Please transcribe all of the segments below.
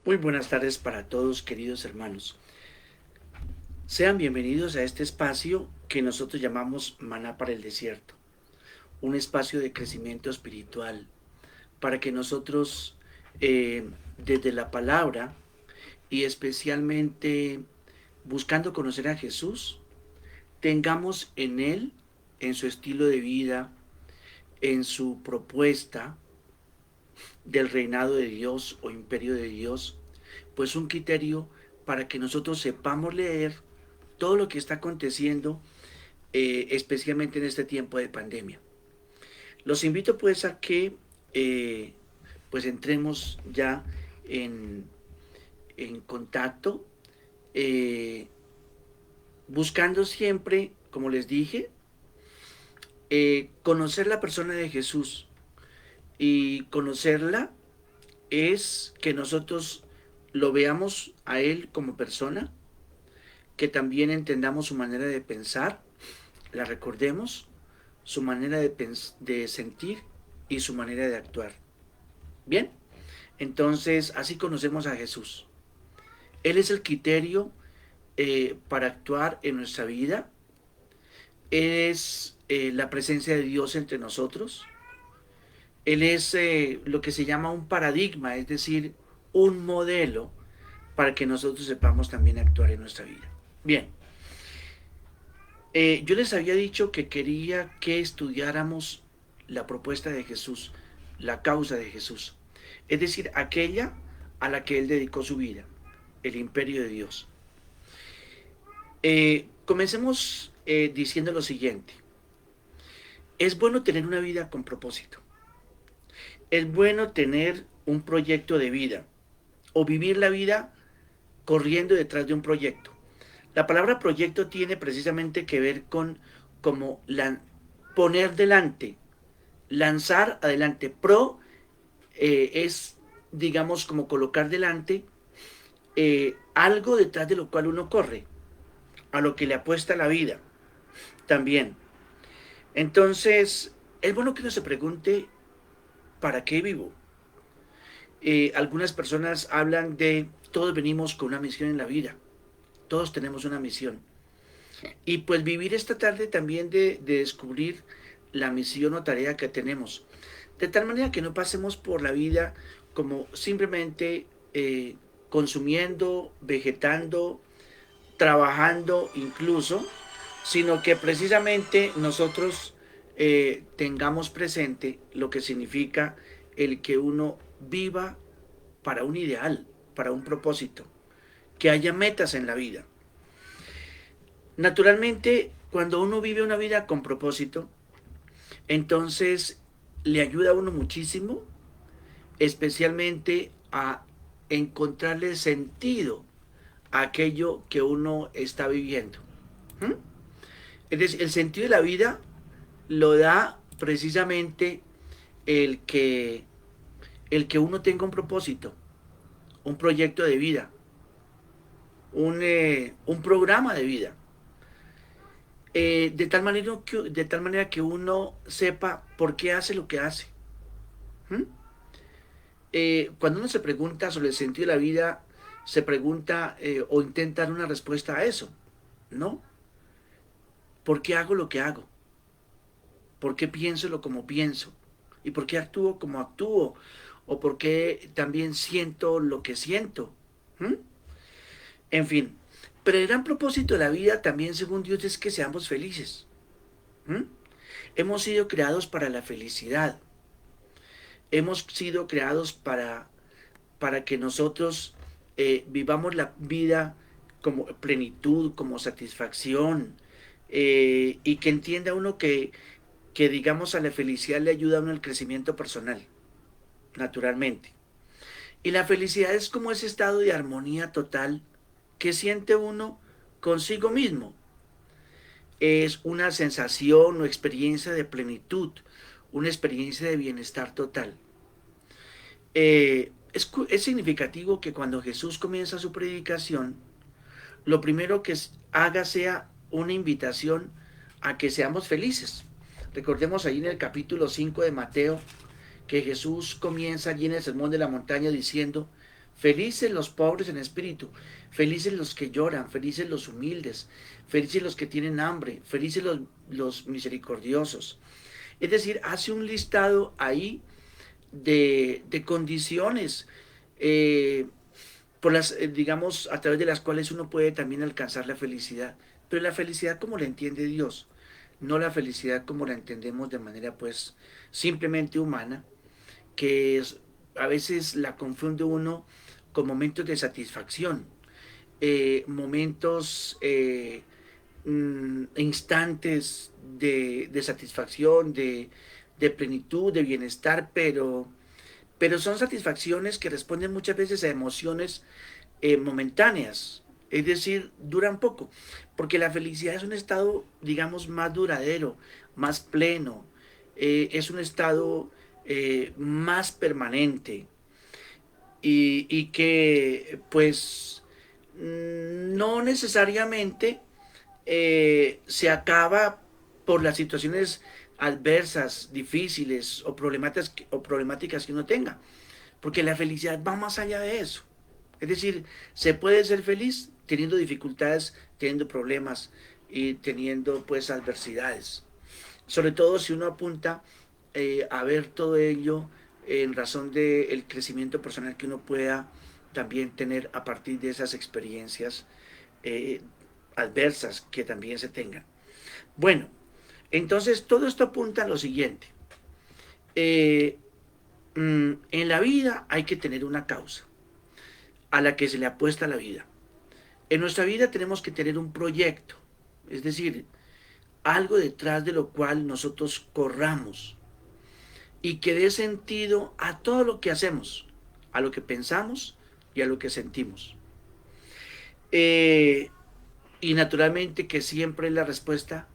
Muy buenas tardes para todos, queridos hermanos. Sean bienvenidos a este espacio que nosotros llamamos Maná para el Desierto, un espacio de crecimiento espiritual para que nosotros, desde la palabra y especialmente buscando conocer a Jesús, tengamos en Él, en su estilo de vida, en su propuesta del reinado de Dios o imperio de Dios, pues un criterio para que nosotros sepamos leer todo lo que está aconteciendo, especialmente en este tiempo de pandemia. Los invito pues a que pues entremos ya en, en contacto, eh, buscando siempre, como les dije, conocer la persona de Jesús. Y conocerla es que nosotros lo veamos a Él como persona, que también entendamos su manera de pensar, la recordemos, su manera de sentir y su manera de actuar. Bien, entonces así conocemos a Jesús. Él es el criterio para actuar en nuestra vida. Él es la presencia de Dios entre nosotros. Él es lo que se llama un paradigma, es decir, un modelo para que nosotros sepamos también actuar en nuestra vida. Bien, yo les había dicho que quería que estudiáramos la propuesta de Jesús, la causa de Jesús, es decir, aquella a la que Él dedicó su vida, el imperio de Dios. Comencemos diciendo lo siguiente. Es bueno tener una vida con propósito. Es bueno tener un proyecto de vida o vivir la vida corriendo detrás de un proyecto. La palabra proyecto tiene precisamente que ver con como poner delante, lanzar adelante. Es, digamos, como colocar delante algo detrás de lo cual uno corre, a lo que le apuesta la vida también. Entonces, es bueno que uno se pregunte, ¿para qué vivo? Algunas personas hablan de todos venimos con una misión en la vida, todos tenemos una misión. Y pues vivir esta tarde también de descubrir la misión o tarea que tenemos. De tal manera que no pasemos por la vida como simplemente consumiendo, vegetando, trabajando incluso, sino que precisamente nosotros tengamos presente lo que significa el que uno viva para un ideal, para un propósito, que haya metas en la vida. Naturalmente, cuando uno vive una vida con propósito, entonces le ayuda a uno muchísimo, especialmente a encontrarle sentido a aquello que uno está viviendo. ¿Mm? Es decir, el sentido de la vida lo da precisamente el que, el que uno tenga un propósito, un proyecto de vida, un programa de vida. De tal manera que uno sepa por qué hace lo que hace. ¿Mm? Cuando uno se pregunta sobre el sentido de la vida, se pregunta o intenta dar una respuesta a eso, ¿no? ¿Por qué hago lo que hago? ¿Por qué pienso lo como pienso? ¿Y por qué actúo como actúo? ¿O por qué también siento lo que siento? ¿Mm? En fin, pero el gran propósito de la vida también, según Dios, es que seamos felices. ¿Mm? Hemos sido creados para la felicidad. Hemos sido creados para que nosotros vivamos la vida como plenitud, como satisfacción, y que entienda uno que, digamos, a la felicidad le ayuda a uno al crecimiento personal, naturalmente. Y la felicidad es como ese estado de armonía total que siente uno consigo mismo. Es una sensación o experiencia de plenitud, una experiencia de bienestar total. Es significativo que cuando Jesús comienza su predicación, lo primero que haga sea una invitación a que seamos felices. Recordemos ahí en el capítulo 5 de Mateo que Jesús comienza allí en el Sermón de la Montaña diciendo, Felices los pobres en espíritu, felices los que lloran, felices los humildes, felices los que tienen hambre, felices los misericordiosos. Es decir, hace un listado ahí de condiciones eh, por las, digamos, a través de las cuales uno puede también alcanzar la felicidad. Pero la felicidad como la entiende Dios, no la felicidad como la entendemos de manera pues simplemente humana, que es, a veces la confunde uno con momentos de satisfacción, momentos, instantes de satisfacción, de plenitud, de bienestar, pero son satisfacciones que responden muchas veces a emociones momentáneas, es decir, duran poco, porque la felicidad es un estado, digamos, más duradero, más pleno, es un estado más permanente y que pues no necesariamente se acaba por las situaciones adversas, difíciles o problemáticas que uno tenga, porque la felicidad va más allá de eso. Es decir, se puede ser feliz teniendo dificultades, teniendo problemas y teniendo pues adversidades. Sobre todo si uno apunta a ver todo ello en razón del crecimiento personal que uno pueda también tener a partir de esas experiencias eh, adversas que también se tengan. Bueno, entonces todo esto apunta a lo siguiente. Eh, en la vida hay que tener una causa a la que se le apuesta la vida. En nuestra vida tenemos que tener un proyecto, es decir, algo detrás de lo cual nosotros corramos y que dé sentido a todo lo que hacemos, a lo que pensamos y a lo que sentimos. Eh, y naturalmente que siempre es la respuesta,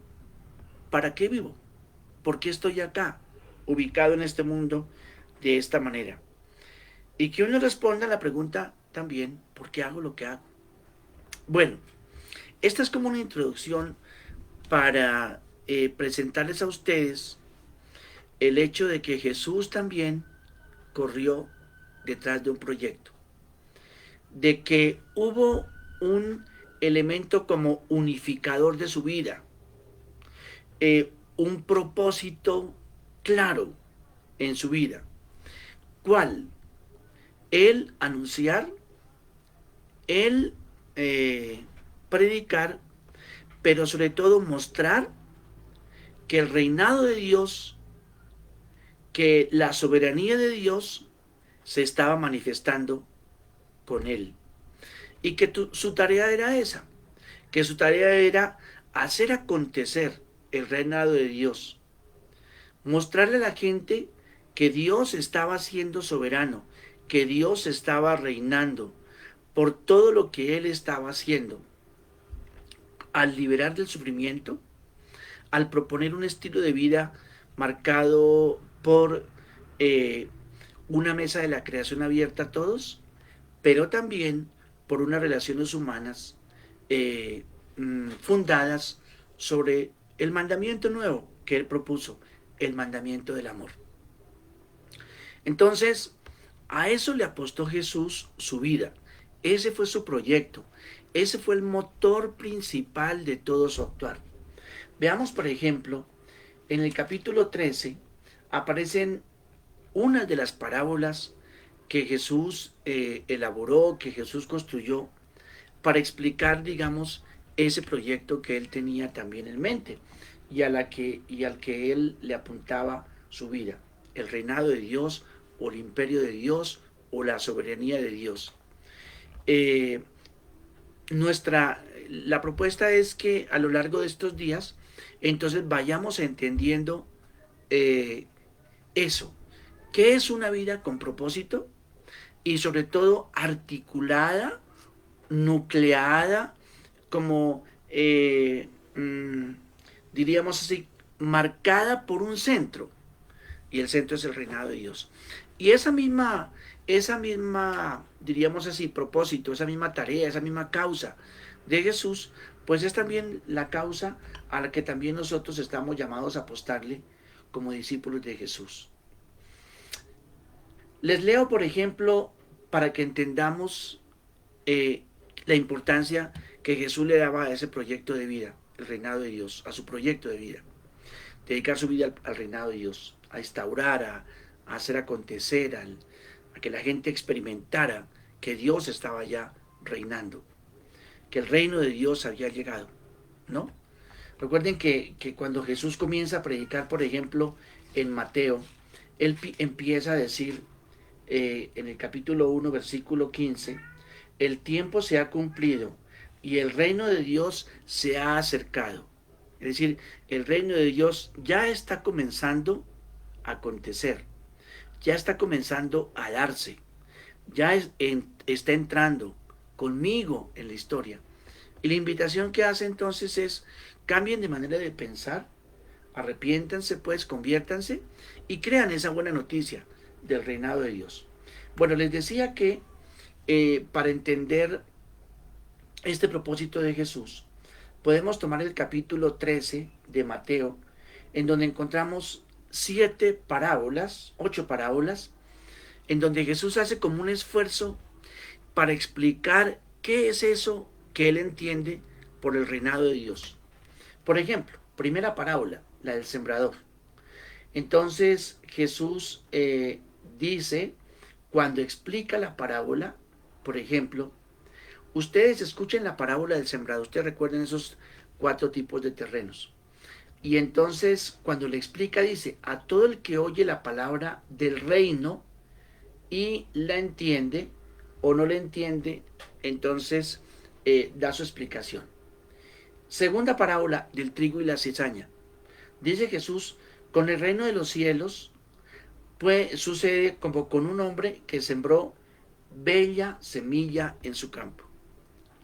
¿para qué vivo? ¿Por qué estoy acá, ubicado en este mundo de esta manera? Y que uno responda a la pregunta también, ¿por qué hago lo que hago? Bueno, esta es como una introducción para presentarles a ustedes el hecho de que Jesús también corrió detrás de un proyecto, de que hubo un elemento como unificador de su vida, un propósito claro en su vida. ¿Cuál? El anunciar, el predicar, pero sobre todo mostrar que el reinado de Dios, que la soberanía de Dios se estaba manifestando con él. Y que su tarea era esa, que su tarea era hacer acontecer el reinado de Dios, mostrarle a la gente que Dios estaba siendo soberano, que Dios estaba reinando por todo lo que Él estaba haciendo, al liberar del sufrimiento, al proponer un estilo de vida marcado por eh, una mesa de la creación abierta a todos, pero también por unas relaciones humanas eh, fundadas sobre el mandamiento nuevo que él propuso, el mandamiento del amor. Entonces, a eso le apostó Jesús su vida. Ese fue su proyecto. Ese fue el motor principal de todo su actuar. Veamos, por ejemplo, en el capítulo 13 aparecen unas de las parábolas que Jesús elaboró, que Jesús construyó para explicar, digamos, ese proyecto que él tenía también en mente y al que él le apuntaba su vida, el reinado de Dios o el imperio de Dios o la soberanía de Dios. Eh, la propuesta es que a lo largo de estos días, entonces vayamos entendiendo eh, eso, qué es una vida con propósito y sobre todo articulada, nucleada, como diríamos así, marcada por un centro, y el centro es el reinado de Dios. Y esa misma, diríamos así, propósito, esa misma tarea, esa misma causa de Jesús, pues es también la causa a la que también nosotros estamos llamados a apostarle como discípulos de Jesús. Les leo, por ejemplo, para que entendamos la importancia que Jesús le daba a ese proyecto de vida, el reinado de Dios, a su proyecto de vida. Dedicar su vida al reinado de Dios, a instaurar, a hacer acontecer, a que la gente experimentara que Dios estaba ya reinando, que el reino de Dios había llegado, ¿no? Recuerden que cuando Jesús comienza a predicar, por ejemplo, en Mateo, él empieza a decir en el capítulo 1, versículo 15, el tiempo se ha cumplido y el reino de Dios se ha acercado. Es decir, el reino de Dios ya está comenzando a acontecer, ya está comenzando a darse, ya está entrando conmigo en la historia. Y la invitación que hace entonces es, cambien de manera de pensar, arrepiéntanse pues, conviértanse y crean esa buena noticia del reinado de Dios. Bueno, les decía que para entender este propósito de Jesús, podemos tomar el capítulo 13 de Mateo, en donde encontramos 8 parábolas, en donde Jesús hace como un esfuerzo para explicar qué es eso que él entiende por el reinado de Dios. Por ejemplo, primera parábola, la del sembrador. Entonces Jesús dice, cuando explica la parábola, por ejemplo, ustedes escuchen la parábola del sembrador, ustedes recuerden esos 4 tipos de terrenos. Y entonces cuando le explica dice, a todo el que oye la palabra del reino y la entiende o no la entiende, entonces da su explicación. Segunda parábola del trigo y la cizaña. Dice Jesús, con el reino de los cielos pues sucede como con un hombre que sembró bella semilla en su campo.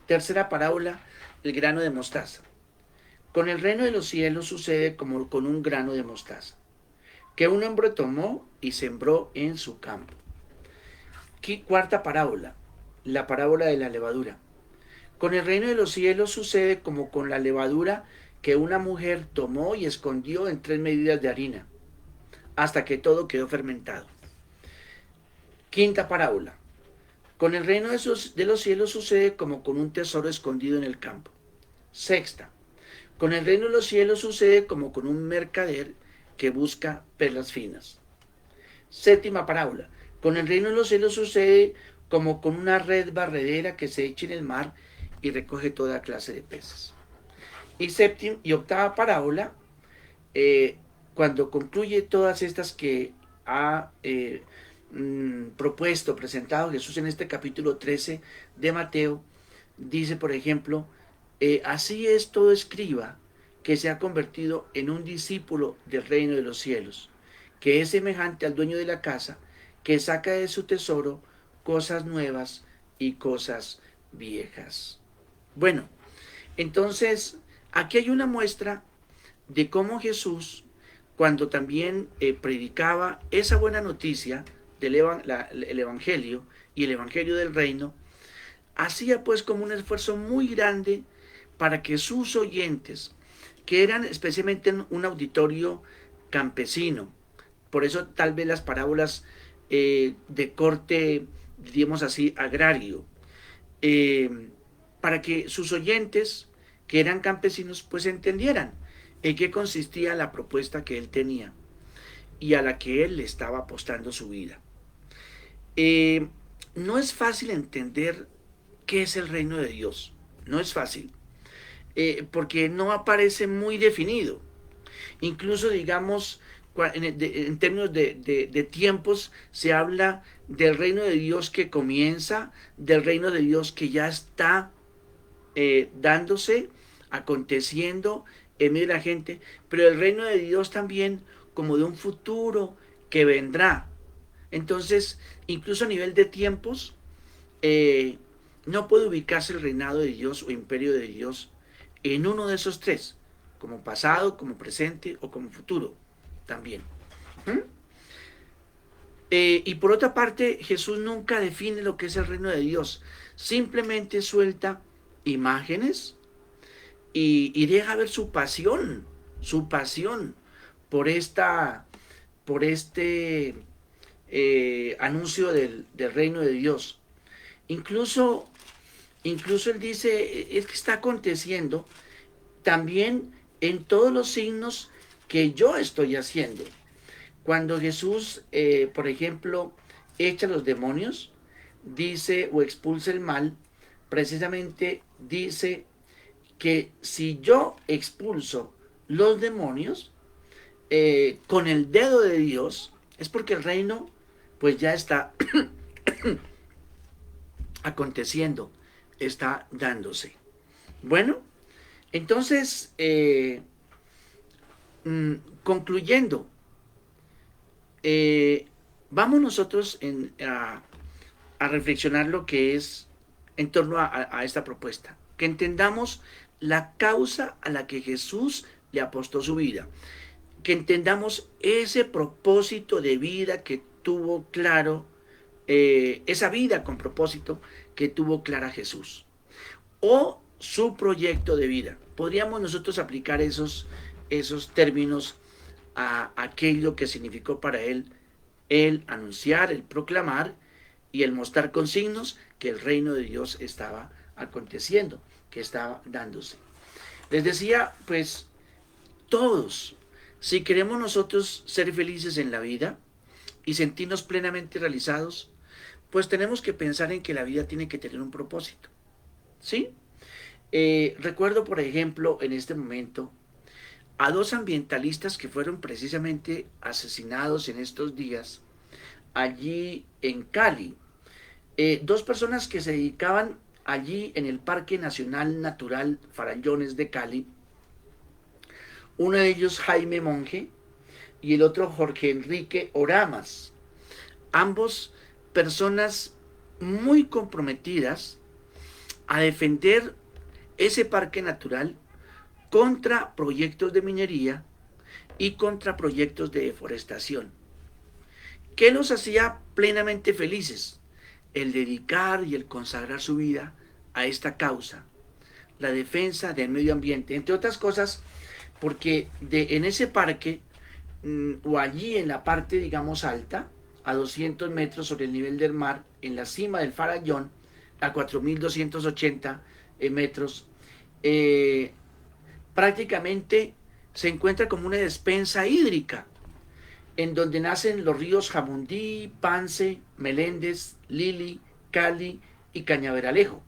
Tercera parábola, el grano de mostaza. Con el reino de los cielos sucede como con un grano de mostaza, que un hombre tomó y sembró en su campo. Cuarta parábola, la parábola de la levadura. Con el reino de los cielos sucede como con la levadura que una mujer tomó y escondió en 3 medidas de harina, hasta que todo quedó fermentado. Quinta parábola. Con el reino de los cielos sucede como con un tesoro escondido en el campo. Sexta. Con el reino de los cielos sucede como con un mercader que busca perlas finas. Séptima parábola. Con el reino de los cielos sucede como con una red barredera que se echa en el mar y recoge toda clase de peces. Y octava parábola, cuando concluye todas estas que ha propuesto, presentado Jesús en este capítulo 13 de Mateo, dice, por ejemplo, así es todo escriba que se ha convertido en un discípulo del reino de los cielos, que es semejante al dueño de la casa, que saca de su tesoro cosas nuevas y cosas viejas. Bueno, entonces aquí hay una muestra de cómo Jesús, cuando también predicaba esa buena noticia del el Evangelio y el Evangelio del Reino, hacía pues como un esfuerzo muy grande para que sus oyentes, que eran especialmente un auditorio campesino, por eso tal vez las parábolas de corte, digamos así, agrario, para que sus oyentes, que eran campesinos, pues entendieran en qué consistía la propuesta que él tenía y a la que él le estaba apostando su vida. No es fácil entender qué es el reino de Dios, no es fácil, porque no aparece muy definido. Incluso, digamos, en términos de tiempos, se habla del reino de Dios que comienza, del reino de Dios que ya está dándose, aconteciendo en medio de la gente, pero el reino de Dios también como de un futuro que vendrá. Entonces, incluso a nivel de tiempos, no puede ubicarse el reinado de Dios o imperio de Dios en uno de esos 3, como pasado, como presente o como futuro también. Y por otra parte, Jesús nunca define lo que es el reino de Dios, simplemente suelta imágenes y deja ver su pasión por esta, por este anuncio del reino de Dios. Incluso, incluso él dice, es que está aconteciendo también en todos los signos que yo estoy haciendo. Cuando Jesús, por ejemplo, echa los demonios, dice o expulsa el mal, precisamente dice que si yo expulso los demonios con el dedo de Dios, es porque el reino pues ya está aconteciendo, está dándose. Bueno, entonces, concluyendo, eh, vamos nosotros a reflexionar lo que es en torno a esta propuesta, que entendamos la causa a la que Jesús le apostó su vida, que entendamos ese propósito de vida que tuvo claro, esa vida con propósito que tuvo clara Jesús, o su proyecto de vida. Podríamos nosotros aplicar esos términos a aquello que significó para él el anunciar, el proclamar y el mostrar con signos que el reino de Dios estaba aconteciendo, que estaba dándose. Les decía, pues, todos, si queremos nosotros ser felices en la vida y sentirnos plenamente realizados, pues tenemos que pensar en que la vida tiene que tener un propósito. ¿Sí? Recuerdo, por ejemplo, en este momento, a dos ambientalistas que fueron precisamente asesinados en estos días allí en Cali. Dos personas que se dedicaban allí en el Parque Nacional Natural Farallones de Cali. Uno de ellos Jaime Monge y el otro Jorge Enrique Oramas. Ambos personas muy comprometidas a defender ese parque natural contra proyectos de minería y contra proyectos de deforestación. ¿Qué los hacía plenamente felices? El dedicar y el consagrar su vida a esta causa, la defensa del medio ambiente, entre otras cosas, porque en ese parque o allí en la parte, digamos, alta, a 200 metros sobre el nivel del mar, en la cima del Farallón, a 4.280 metros, eh, prácticamente se encuentra como una despensa hídrica, en donde nacen los ríos Jamundí, Pance, Meléndez, Lili, Cali y Cañaveralejo,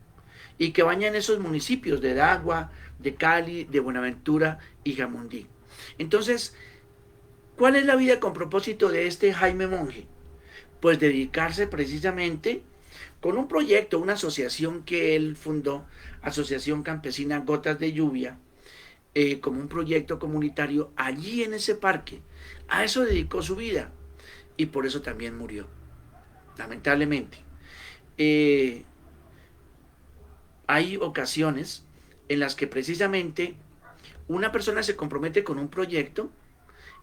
y que bañan esos municipios de Dagua, de Cali, de Buenaventura y Jamundí. Entonces, ¿cuál es la vida con propósito de este Jaime Monge? Pues dedicarse precisamente con un proyecto, una asociación que él fundó, Asociación Campesina Gotas de Lluvia, como un proyecto comunitario allí en ese parque. A eso dedicó su vida y por eso también murió, lamentablemente. Eh, Hay ocasiones en las que precisamente una persona se compromete con un proyecto,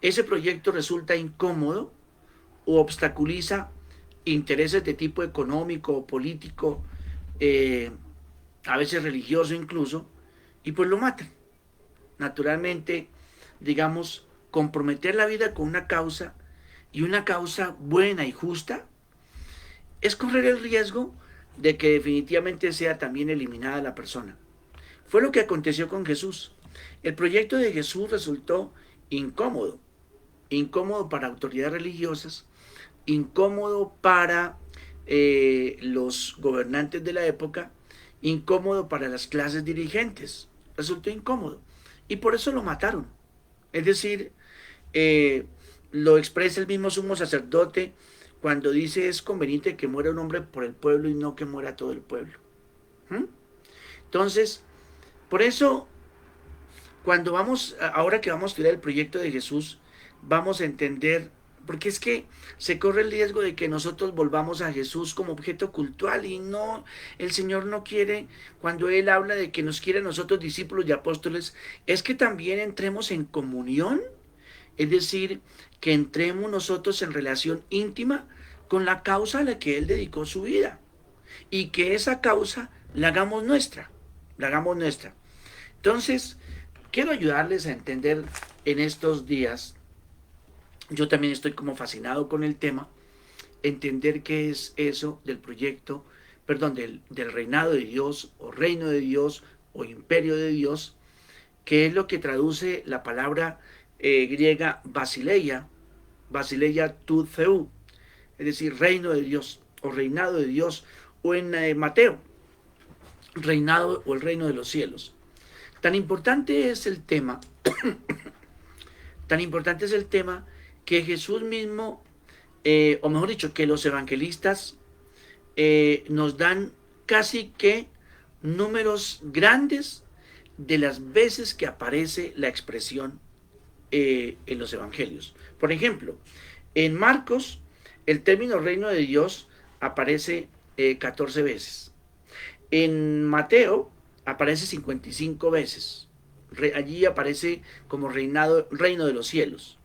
ese proyecto resulta incómodo o obstaculiza intereses de tipo económico o político, eh, a veces religioso incluso, y pues lo matan. Naturalmente, digamos, comprometer la vida con una causa y una causa buena y justa es correr el riesgo de que definitivamente sea también eliminada la persona. Fue lo que aconteció con Jesús. El proyecto de Jesús resultó incómodo, incómodo para autoridades religiosas, incómodo para los gobernantes de la época, incómodo para las clases dirigentes. Resultó incómodo. Y por eso lo mataron. Es decir, eh, lo expresa el mismo sumo sacerdote cuando dice es conveniente que muera un hombre por el pueblo y no que muera todo el pueblo. ¿Mm? Entonces, por eso, cuando vamos, ahora que vamos a estudiar el proyecto de Jesús, vamos a entender, porque es que se corre el riesgo de que nosotros volvamos a Jesús como objeto cultural y no, el Señor no quiere, cuando Él habla de que nos quiere a nosotros discípulos y apóstoles, es que también entremos en comunión, es decir, que entremos nosotros en relación íntima con la causa a la que Él dedicó su vida y que esa causa la hagamos nuestra, la hagamos nuestra. Entonces, quiero ayudarles a entender en estos días, yo también estoy como fascinado con el tema, entender qué es eso del proyecto, perdón, del reinado de Dios o reino de Dios o imperio de Dios, que es lo que traduce la palabra griega basileia, basileia tu theou, es decir, reino de Dios o reinado de Dios, o en Mateo, reinado o el reino de los cielos. Tan importante es el tema, tan importante es el tema que Jesús mismo, o mejor dicho, que los evangelistas nos dan casi que números grandes de las veces que aparece la expresión en los evangelios. Por ejemplo, en Marcos, el término reino de Dios aparece 14 veces. En Mateo aparece 55 veces. Allí aparece como reino de los cielos.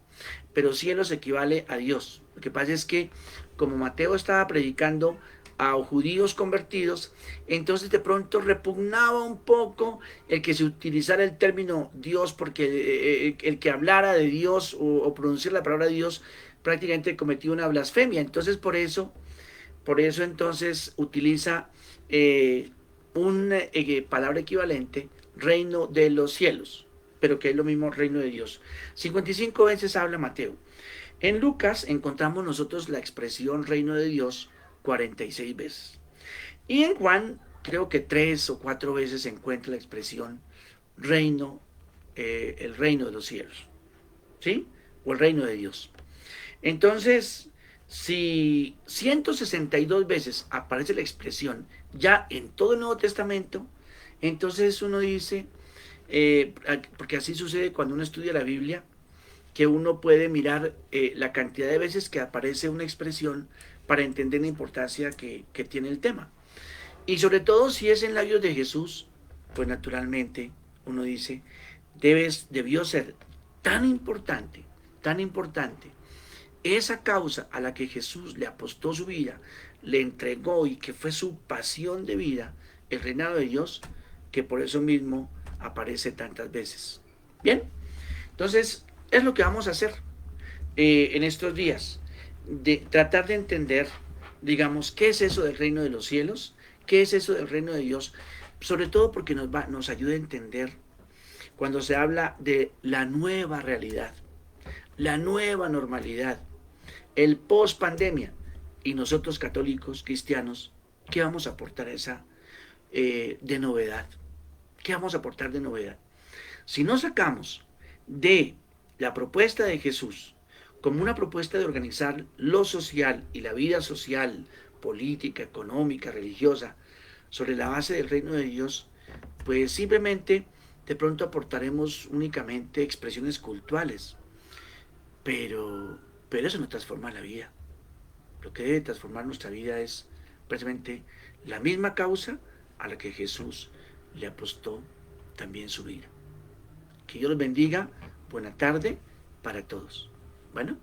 Pero cielos equivale a Dios. Lo que pasa es que como Mateo estaba predicando a judíos convertidos, entonces de pronto repugnaba un poco el que se utilizara el término Dios, porque el que hablara de Dios o pronunciar la palabra Dios prácticamente cometía una blasfemia. Entonces por eso entonces utiliza una palabra equivalente, reino de los cielos, pero que es lo mismo reino de Dios. 55 veces habla Mateo. En Lucas encontramos nosotros la expresión reino de Dios 46 veces. Y en Juan creo que 3 o 4 veces se encuentra la expresión reino, el reino de los cielos, ¿sí? O el reino de Dios. Entonces, si 162 veces aparece la expresión ya en todo el Nuevo Testamento, entonces uno dice, porque así sucede cuando uno estudia la Biblia, que uno puede mirar la cantidad de veces que aparece una expresión para entender la importancia que tiene el tema. Y sobre todo si es en labios de Jesús, pues naturalmente uno dice, debió ser tan importante, esa causa a la que Jesús le apostó su vida, le entregó y que fue su pasión de vida, el reinado de Dios, que por eso mismo aparece tantas veces. Bien, entonces es lo que vamos a hacer en estos días, de tratar de entender, digamos, qué es eso del reino de los cielos, qué es eso del reino de Dios, sobre todo porque nos ayuda a entender cuando se habla de la nueva realidad, la nueva normalidad, el post pandemia, y nosotros católicos, cristianos, ¿qué vamos a aportar esa de novedad? ¿Qué vamos a aportar de novedad? Si no sacamos de la propuesta de Jesús como una propuesta de organizar lo social y la vida social, política, económica, religiosa, sobre la base del reino de Dios, pues simplemente de pronto aportaremos únicamente expresiones cultuales, pero eso no transforma la vida. Lo que debe transformar nuestra vida es precisamente la misma causa a la que Jesús le apostó también su vida. Que Dios los bendiga. Buena tarde para todos. Bueno.